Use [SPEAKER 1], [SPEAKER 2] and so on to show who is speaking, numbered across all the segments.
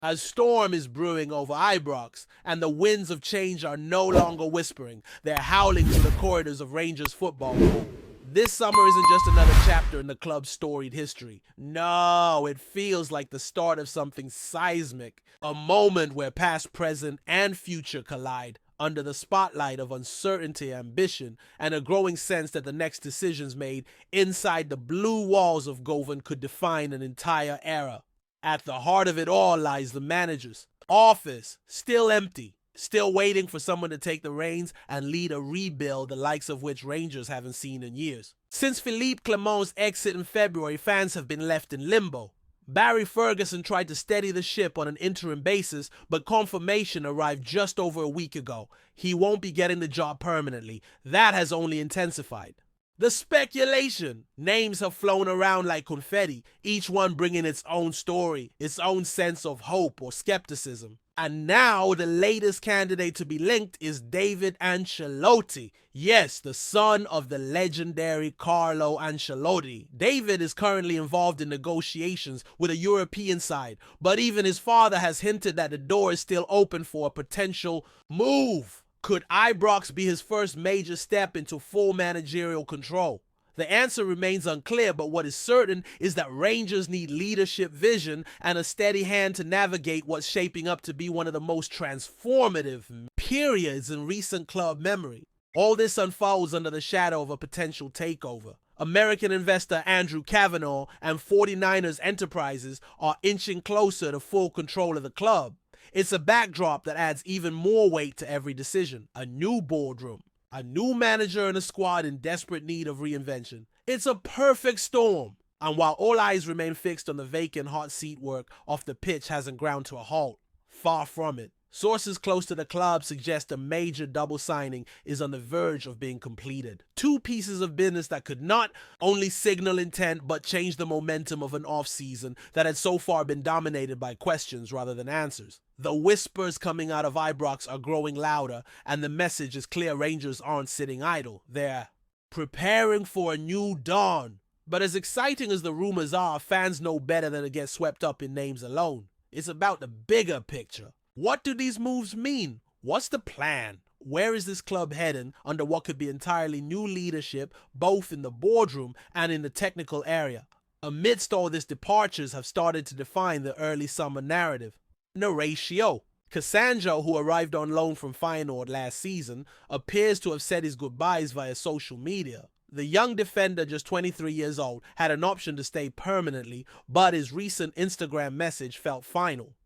[SPEAKER 1] A storm is brewing over Ibrox, and the winds of change are no longer whispering. They're howling through the corridors of Rangers football. This summer isn't just another chapter in the club's storied history. No, it feels like the start of something seismic, a moment where past, present, and future collide under the spotlight of uncertainty, ambition, and a growing sense that the next decisions made inside the blue walls of Govan could define an entire era. At the heart of it all lies the manager's office, still empty, still waiting for someone to take the reins and lead a rebuild the likes of which Rangers haven't seen in years. Since Philippe Clement's exit in February, fans have been left in limbo. Barry Ferguson tried to steady the ship on an interim basis, but confirmation arrived just over a week ago. He won't be getting the job permanently. That has only intensified. The speculation. Names have flown around like confetti, each one bringing its own story, its own sense of hope or skepticism. And now the latest candidate to be linked is David Ancelotti. Yes, the son of the legendary Carlo Ancelotti. David is currently involved in negotiations with a European side, but even his father has hinted that the door is still open for a potential move. Could Ibrox be his first major step into full managerial control? The answer remains unclear, but what is certain is that Rangers need leadership vision and a steady hand to navigate what's shaping up to be one of the most transformative periods in recent club memory. All this unfolds under the shadow of a potential takeover. American investor Andrew Kavanagh and 49ers Enterprises are inching closer to full control of the club. It's a backdrop that adds even more weight to every decision. A new boardroom, a new manager, and a squad in desperate need of reinvention. It's a perfect storm. And while all eyes remain fixed on the vacant hot seat work off the pitch hasn't ground to a halt. Far from it. Sources close to the club suggest a major double signing is on the verge of being completed. Two pieces of business that could not only signal intent but change the momentum of an off-season that had so far been dominated by questions rather than answers. The whispers coming out of Ibrox are growing louder, and the message is clear: Rangers aren't sitting idle. They're preparing for a new dawn. But as exciting as the rumors are, fans know better than to get swept up in names alone. It's about the bigger picture. What do these moves mean? What's the plan? Where is this club heading under what could be entirely new leadership, both in the boardroom and in the technical area? Amidst all this, departures have started to define the early summer narrative. Narratio. Cassandro, who arrived on loan from Feyenoord last season, appears to have said his goodbyes via social media. The young defender, just 23 years old, had an option to stay permanently, but his recent Instagram message felt final.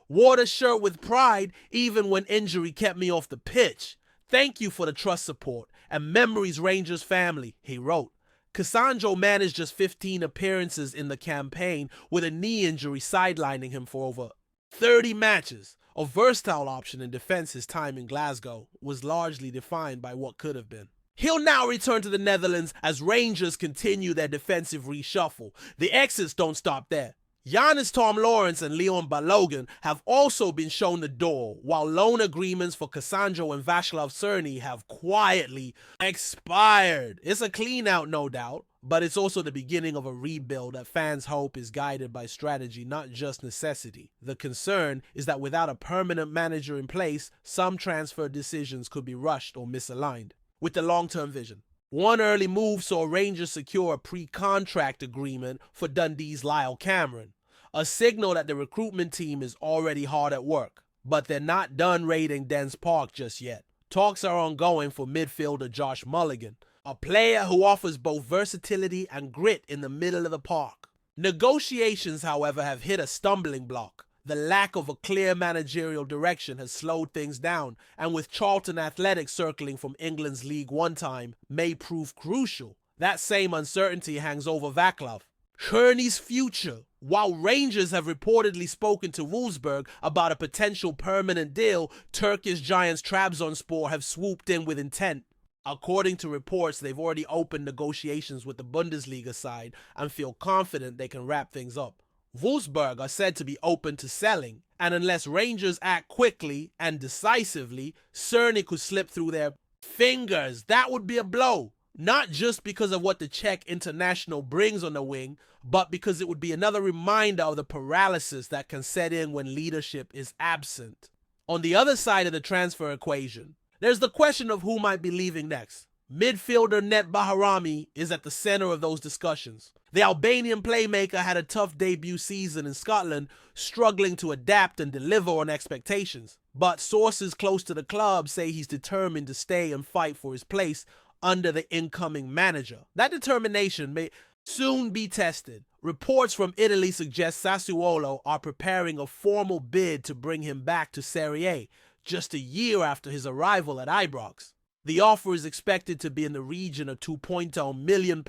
[SPEAKER 1] Wore the shirt with pride even when injury kept me off the pitch. Thank you for the trust, support, and memories, Rangers family, he wrote. Cassandro managed just 15 appearances in the campaign, with a knee injury sidelining him for over 30 matches. A versatile option in defense, his time in Glasgow was largely defined by what could have been. He'll now return to the Netherlands as Rangers continue their defensive reshuffle. The exits don't stop there. Giannis Tom Lawrence and Leon Balogun have also been shown the door, while loan agreements for Cassandro and Václav Cerny have quietly expired. It's a clean out, no doubt, but it's also the beginning of a rebuild that fans hope is guided by strategy, not just necessity. The concern is that without a permanent manager in place, some transfer decisions could be rushed or misaligned with the long-term vision. One early move saw Rangers secure a pre-contract agreement for Dundee's Lyle Cameron, a signal that the recruitment team is already hard at work. But they're not done raiding Dens Park just yet. Talks are ongoing for midfielder Josh Mulligan, a player who offers both versatility and grit in the middle of the park. Negotiations, however, have hit a stumbling block. The lack of a clear managerial direction has slowed things down, and with Charlton Athletic circling from England's League One time, may prove crucial. That same uncertainty hangs over Václav Cerny's future. While Rangers have reportedly spoken to Wolfsburg about a potential permanent deal, Turkish giants Trabzonspor have swooped in with intent. According to reports, they've already opened negotiations with the Bundesliga side and feel confident they can wrap things up. Wolfsburg are said to be open to selling, and unless Rangers act quickly and decisively, Cerny could slip through their fingers. That would be a blow. Not just because of what the Czech international brings on the wing, but because it would be another reminder of the paralysis that can set in when leadership is absent. On the other side of the transfer equation, there's the question of who might be leaving next. Midfielder Net Bahrami is at the center of those discussions. The Albanian playmaker had a tough debut season in Scotland, struggling to adapt and deliver on expectations. But sources close to the club say he's determined to stay and fight for his place under the incoming manager. That determination may soon be tested. Reports from Italy suggest Sassuolo are preparing a formal bid to bring him back to Serie A just a year after his arrival at Ibrox. The offer is expected to be in the region of £2.0 million,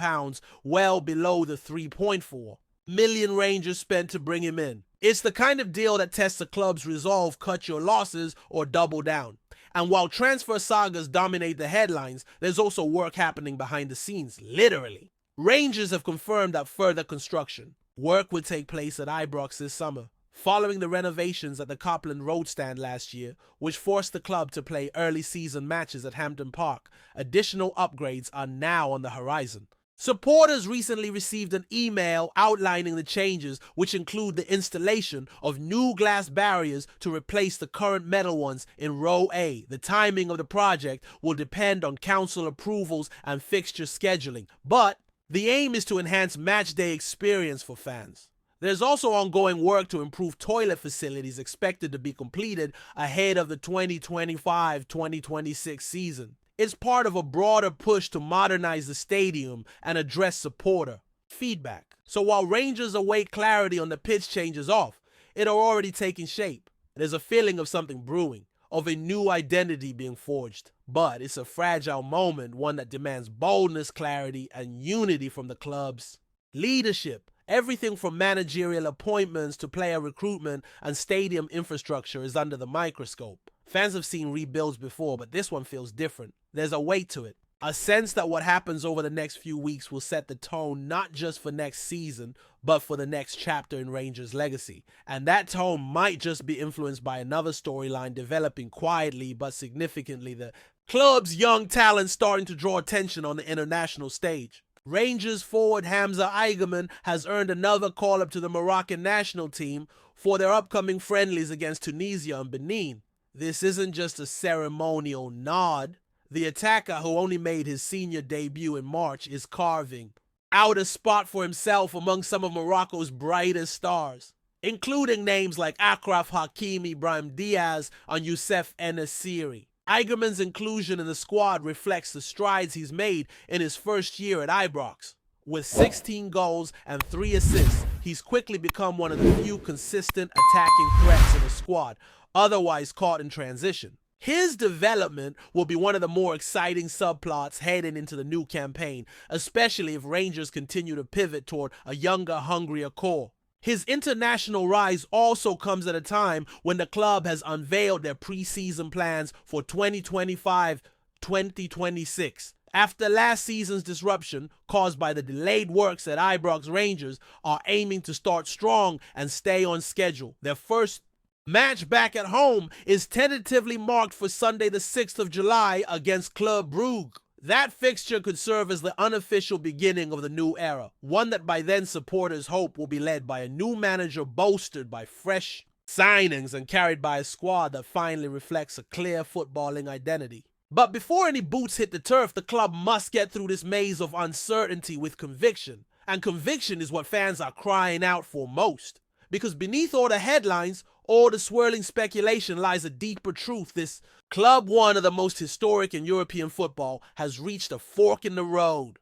[SPEAKER 1] well below the £3.4 million Rangers spent to bring him in. It's the kind of deal that tests a club's resolve, cut your losses, or double down. And while transfer sagas dominate the headlines, there's also work happening behind the scenes, literally. Rangers have confirmed that further construction work would take place at Ibrox this summer, following the renovations at the Copland Road stand last year, which forced the club to play early season matches at Hampden Park. Additional upgrades are now on the horizon. Supporters recently received an email outlining the changes, which include the installation of new glass barriers to replace the current metal ones in Row A. The timing of the project will depend on council approvals and fixture scheduling, but the aim is to enhance matchday experience for fans. There's also ongoing work to improve toilet facilities expected to be completed ahead of the 2025-2026 season. It's part of a broader push to modernize the stadium and address supporter feedback. So while Rangers await clarity on the pitch changes off, it are already taking shape. There's a feeling of something brewing, of a new identity being forged. But it's a fragile moment, one that demands boldness, clarity, and unity from the club's leadership. Everything from managerial appointments to player recruitment and stadium infrastructure is under the microscope. Fans have seen rebuilds before, but this one feels different. There's a weight to it. A sense that what happens over the next few weeks will set the tone not just for next season, but for the next chapter in Rangers' legacy. And that tone might just be influenced by another storyline developing quietly but significantly, the club's young talent starting to draw attention on the international stage. Rangers forward Hamza Aigerman has earned another call-up to the Moroccan national team for their upcoming friendlies against Tunisia and Benin. This isn't just a ceremonial nod. The attacker, who only made his senior debut in March, is carving out a spot for himself among some of Morocco's brightest stars, including names like Achraf Hakimi, Brahim Diaz, and Youssef En-Nesyri. Aigerman's inclusion in the squad reflects the strides he's made in his first year at Ibrox. With 16 goals and 3 assists, he's quickly become one of the few consistent attacking threats in the squad, otherwise caught in transition. His development will be one of the more exciting subplots heading into the new campaign, especially if Rangers continue to pivot toward a younger, hungrier core. His international rise also comes at a time when the club has unveiled their pre-season plans for 2025-2026. After last season's disruption caused by the delayed works at Ibrox, Rangers are aiming to start strong and stay on schedule. Their first match back at home is tentatively marked for Sunday the 6th of July against Club Brugge. That fixture could serve as the unofficial beginning of the new era, one that by then supporters hope will be led by a new manager bolstered by fresh signings and carried by a squad that finally reflects a clear footballing identity. But before any boots hit the turf, the club must get through this maze of uncertainty with conviction. And conviction is what fans are crying out for most. Because beneath all the headlines, all the swirling speculation lies a deeper truth. This club, one of the most historic in European football, has reached a fork in the road.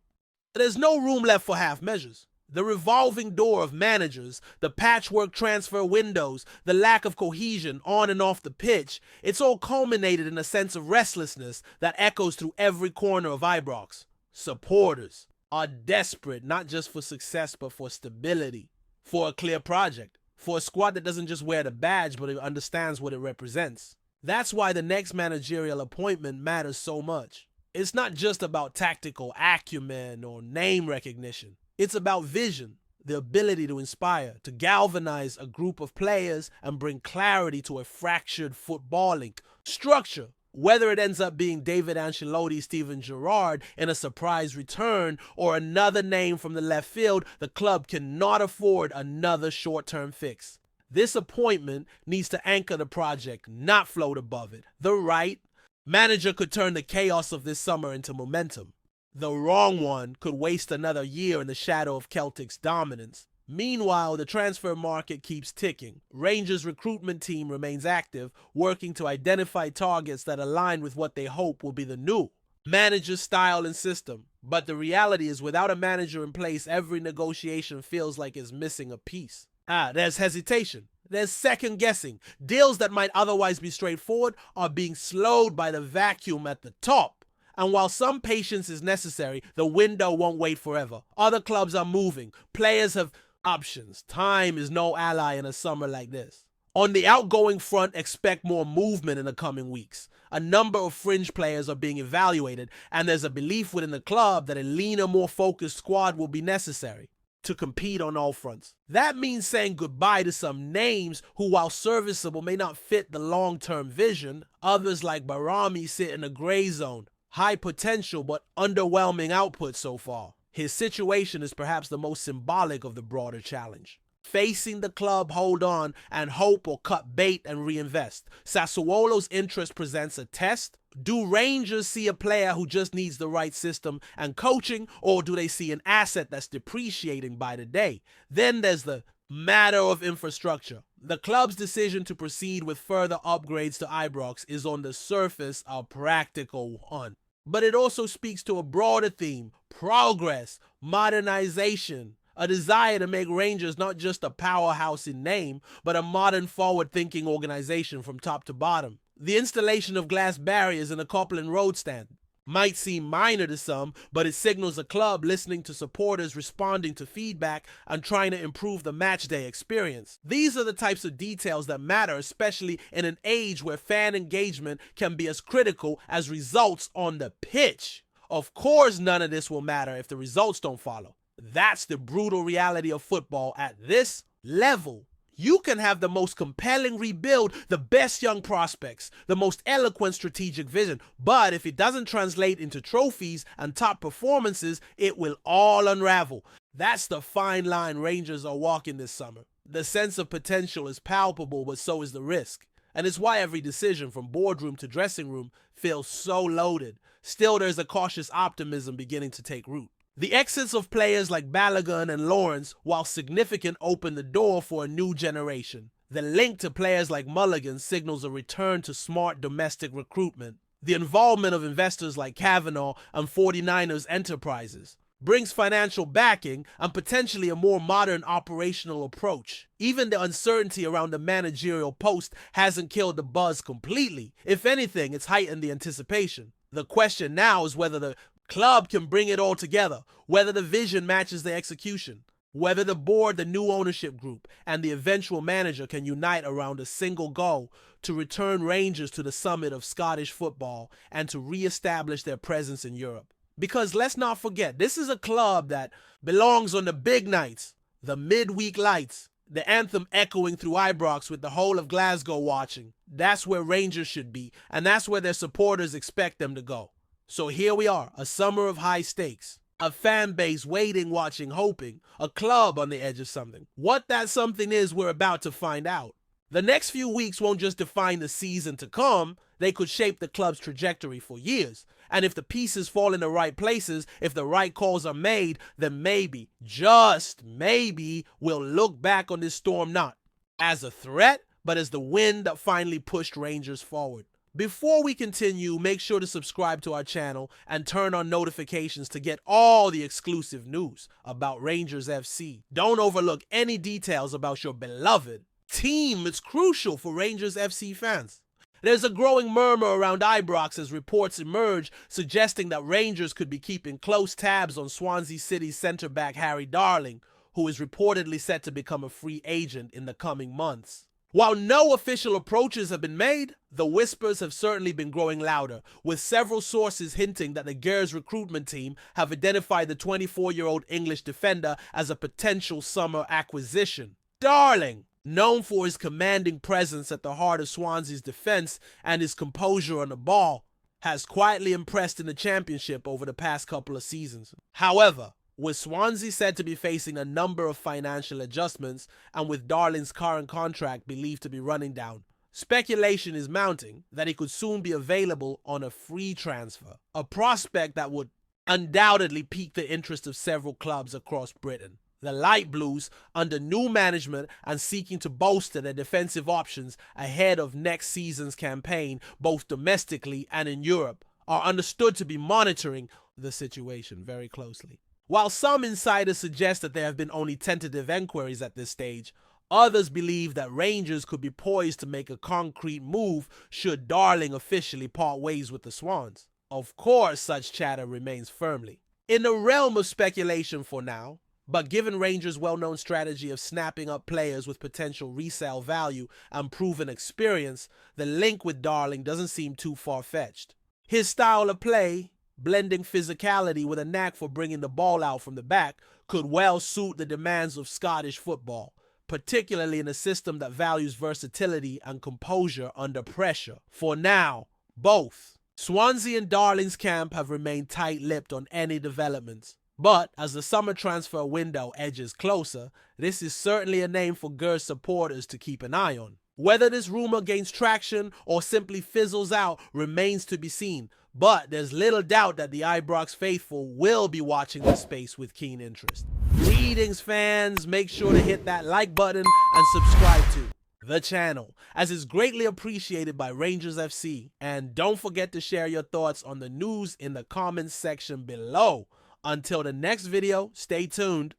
[SPEAKER 1] There's no room left for half measures. The revolving door of managers, the patchwork transfer windows, the lack of cohesion on and off the pitch, it's all culminated in a sense of restlessness that echoes through every corner of Ibrox. Supporters are desperate not just for success but for stability, for a clear project, for a squad that doesn't just wear the badge but it understands what it represents. That's why the next managerial appointment matters so much. It's not just about tactical acumen or name recognition. It's about vision, the ability to inspire, to galvanize a group of players and bring clarity to a fractured footballing. Structure, Whether it ends up being David Ancelotti, Steven Gerrard in a surprise return, or another name from the left field, the club cannot afford another short-term fix. This appointment needs to anchor the project, not float above it. The right manager could turn the chaos of this summer into momentum. The wrong one could waste another year in the shadow of Celtic's dominance. Meanwhile, the transfer market keeps ticking. Rangers' recruitment team remains active, working to identify targets that align with what they hope will be the new manager's style and system. But the reality is, without a manager in place, every negotiation feels like it's missing a piece. There's hesitation. There's second guessing. Deals that might otherwise be straightforward are being slowed by the vacuum at the top. And while some patience is necessary, the window won't wait forever. Other clubs are moving. Players have options. Time is no ally in a summer like this. On the outgoing front, expect more movement in the coming weeks. A number of fringe players are being evaluated, and there's a belief within the club that a leaner, more focused squad will be necessary to compete on all fronts. That means saying goodbye to some names who, while serviceable, may not fit the long-term vision. Others like Barami sit in a gray zone. High potential but underwhelming output so far. His situation is perhaps the most symbolic of the broader challenge. Facing the club, hold on, and hope or cut bait and reinvest. Sassuolo's interest presents a test. Do Rangers see a player who just needs the right system and coaching, or do they see an asset that's depreciating by the day? Then there's the matter of infrastructure. The club's decision to proceed with further upgrades to Ibrox is on the surface a practical one. But it also speaks to a broader theme: progress, modernization, a desire to make Rangers not just a powerhouse in name, but a modern, forward-thinking organization from top to bottom. The installation of glass barriers in the Copeland Road stand might seem minor to some, but it signals a club listening to supporters, responding to feedback, and trying to improve the matchday experience. These are the types of details that matter, especially in an age where fan engagement can be as critical as results on the pitch. Of course, none of this will matter if the results don't follow. That's the brutal reality of football at this level. You can have the most compelling rebuild, the best young prospects, the most eloquent strategic vision, but if it doesn't translate into trophies and top performances, it will all unravel. That's the fine line Rangers are walking this summer. The sense of potential is palpable, but so is the risk. And it's why every decision from boardroom to dressing room feels so loaded. Still, there's a cautious optimism beginning to take root. The exits of players like Balogun and Lawrence, while significant, open the door for a new generation. The link to players like Mulligan signals a return to smart domestic recruitment. The involvement of investors like Kavanaugh and 49ers Enterprises brings financial backing and potentially a more modern operational approach. Even the uncertainty around the managerial post hasn't killed the buzz completely. If anything, it's heightened the anticipation. The question now is whether the club can bring it all together, whether the vision matches the execution, whether the board, the new ownership group, and the eventual manager can unite around a single goal: to return Rangers to the summit of Scottish football and to re-establish their presence in Europe. Because let's not forget, this is a club that belongs on the big nights, the midweek lights, the anthem echoing through Ibrox with the whole of Glasgow watching. That's where Rangers should be, and that's where their supporters expect them to go. So here we are, a summer of high stakes, a fan base waiting, watching, hoping, a club on the edge of something. What that something is, we're about to find out. The next few weeks won't just define the season to come, they could shape the club's trajectory for years. And if the pieces fall in the right places, if the right calls are made, then maybe, just maybe, we'll look back on this storm not as a threat, but as the wind that finally pushed Rangers forward. Before we continue, make sure to subscribe to our channel and turn on notifications to get all the exclusive news about Rangers FC. Don't overlook any details about your beloved team. It's crucial for Rangers FC fans. There's a growing murmur around Ibrox as reports emerge suggesting that Rangers could be keeping close tabs on Swansea City's centre-back Harry Darling, who is reportedly set to become a free agent in the coming months. While no official approaches have been made, the whispers have certainly been growing louder, with several sources hinting that the Gers recruitment team have identified the 24-year-old English defender as a potential summer acquisition. Darling known for his commanding presence at the heart of Swansea's defense and his composure on the ball, has quietly impressed in the championship over the past couple of seasons. However, with Swansea said to be facing a number of financial adjustments and with Darling's current contract believed to be running down, speculation is mounting that he could soon be available on a free transfer, a prospect that would undoubtedly pique the interest of several clubs across Britain. The Light Blues, under new management and seeking to bolster their defensive options ahead of next season's campaign, both domestically and in Europe, are understood to be monitoring the situation very closely. While some insiders suggest that there have been only tentative enquiries at this stage, others believe that Rangers could be poised to make a concrete move should Darling officially part ways with the Swans. Of course, such chatter remains firmly in the realm of speculation for now, but given Rangers' well-known strategy of snapping up players with potential resale value and proven experience, the link with Darling doesn't seem too far-fetched. His style of play, blending physicality with a knack for bringing the ball out from the back, could well suit the demands of Scottish football, particularly in a system that values versatility and composure under pressure. For now, both Swansea and Darling's camp have remained tight-lipped on any developments. But as the summer transfer window edges closer, this is certainly a name for Gers supporters to keep an eye on. Whether this rumor gains traction or simply fizzles out remains to be seen, but there's little doubt that the Ibrox faithful will be watching the space with keen interest. Greetings, fans! Make sure to hit that like button and subscribe to the channel, as it's greatly appreciated by Rangers FC. And don't forget to share your thoughts on the news in the comments section below. Until the next video, stay tuned.